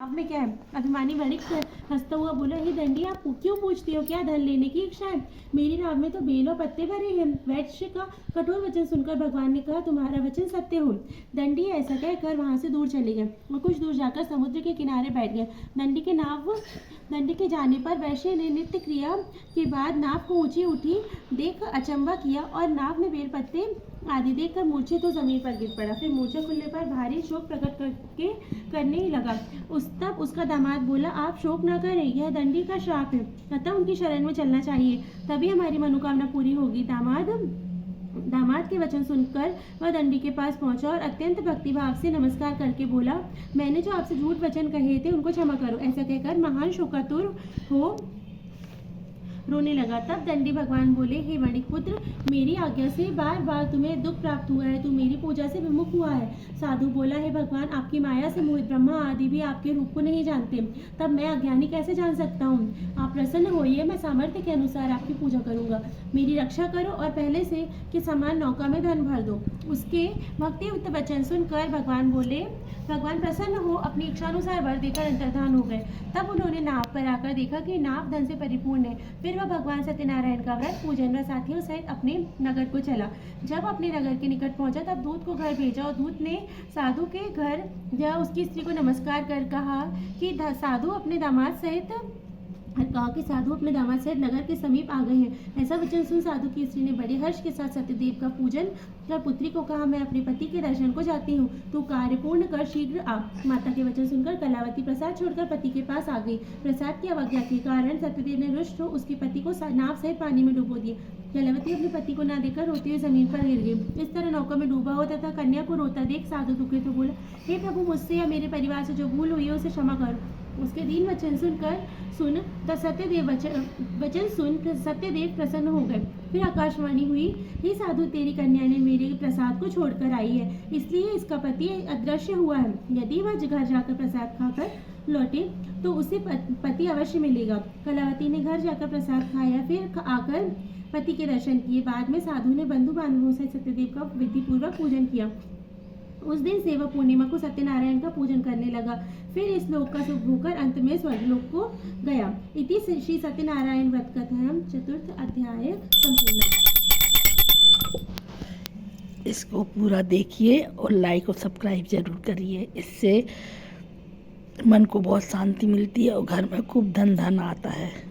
अब में क्या है? अभिमानी वणिक हंसता हुआ बोला, हे दंडी, आप क्यों पूछती हो? क्या धन लेने की इच्छा है? मेरी नाव में तो बेल और पत्ते भरे हैं। वैश्य का कठोर वचन सुनकर भगवान ने कहा, तुम्हारा वचन सत्य हो। दंडी ऐसा कहकर वहां से दूर चले गए और कुछ दूर जाकर समुद्र के किनारे बैठ गए। दंडी के जाने पर वैश्य ने नृत्य क्रिया के बाद नाव को ऊंची उठी देख अचंबा किया और नाव में बेल पत्ते आदि देखकर मूर्छित तो जमीन पर गिर पड़ा। फिर मूर्छा खुलने पर भारी शोक प्रकट करने लगा। तब उसका दामाद बोला, आप शोक न करें, यह दंडी का श्राप है, अतः उनकी शरण में चलना चाहिए, तभी हमारी मनोकामना पूरी होगी। दामाद के वचन सुनकर वह दंडी के पास पहुंचा और अत्यंत भक्तिभाव से नमस्कार करके बोला, मैंने जो आपसे झूठ वचन कहे थे उनको क्षमा करो। ऐसा कहकर महान शोकातुर हो रोने लगा। तब दंडी भगवान बोले, हे वणिक पुत्र, मेरी आज्ञा से बार बार तुम्हें दुख प्राप्त हुआ है, तू मेरी पूजा से विमुख हुआ है। साधु बोला, हे भगवान, आपकी माया से मोहित ब्रह्मा आदि भी आपके रूप को नहीं जानते, तब मैं अज्ञानी कैसे जान सकता हूँ? आप प्रसन्न होइए, मैं सामर्थ्य के अनुसार आपकी पूजा करूंगा। मेरी रक्षा करो और पहले से के समान नौका में धन भर दो। उसके भक्तियुक्त वचन सुनकर भगवान बोले, भगवान प्रसन्न हो अपनी इच्छानुसार वर देकर अंतर्धान हो गए। तब उन्होंने नाव पर आकर देखा कि नाव धन से परिपूर्ण है। फिर वह भगवान सत्यनारायण का व्रत पूजन व साथियों सहित अपने नगर को चला। जब अपने नगर के निकट पहुंचा तब दूत को घर भेजा और दूत ने साधु के घर या उसकी स्त्री को नमस्कार कर कहा कि साधु अपने दामाद सहित नगर के समीप आ गए हैं। ऐसा वचन सुन साधु की स्त्री ने बड़े हर्ष के साथ सत्यदेव का पूजन कर पुत्री को कहा, मैं अपने पति के दर्शन को जाती हूँ, तू कार्य पूर्ण कर शीघ्र आ। माता के वचन सुनकर कलावती प्रसाद छोड़कर पति के पास आ गई। प्रसाद की अवज्ञा के कारण सत्यदेव ने रुष्ट हो उसके पति को नाव सहित पानी में डुबो दिया। कलावती अपने पति को न देखकर रोती हुई जमीन पर गिर गई। इस तरह नौका में डूबा हुआ तथा कन्या को रोता देख साधु दुखित हो बोला, हे प्रभु, मुझसे या मेरे परिवार से जो भूल हुई है उसे क्षमा करो। उसके दीन वचन सत्यदेव प्रसन्न हो गए। फिर आकाशवाणी हुई, हे साधु, तेरी कन्या ने मेरे प्रसाद को छोड़कर आई है, इसलिए इसका पति अदृश्य हुआ है। यदि वह घर जाकर प्रसाद खाकर लौटे तो उसे पति अवश्य मिलेगा। कलावती ने घर जाकर प्रसाद खाया, फिर आकर पति के दर्शन किए। बाद में साधु ने बंधु बांधवों से सत्यदेव का विधि पूर्वक पूजन किया। उस दिन से वह पूर्णिमा को सत्यनारायण का पूजन करने लगा। फिर इस लोक का सुख भोगकर अंत में स्वर्गलोक को गया। इति श्री सत्यनारायण व्रत कथायां चतुर्थ अध्याय संपूर्ण। इसको पूरा देखिए और लाइक और सब्सक्राइब जरूर करिए, इससे मन को बहुत शांति मिलती है और घर में खूब धन आता है।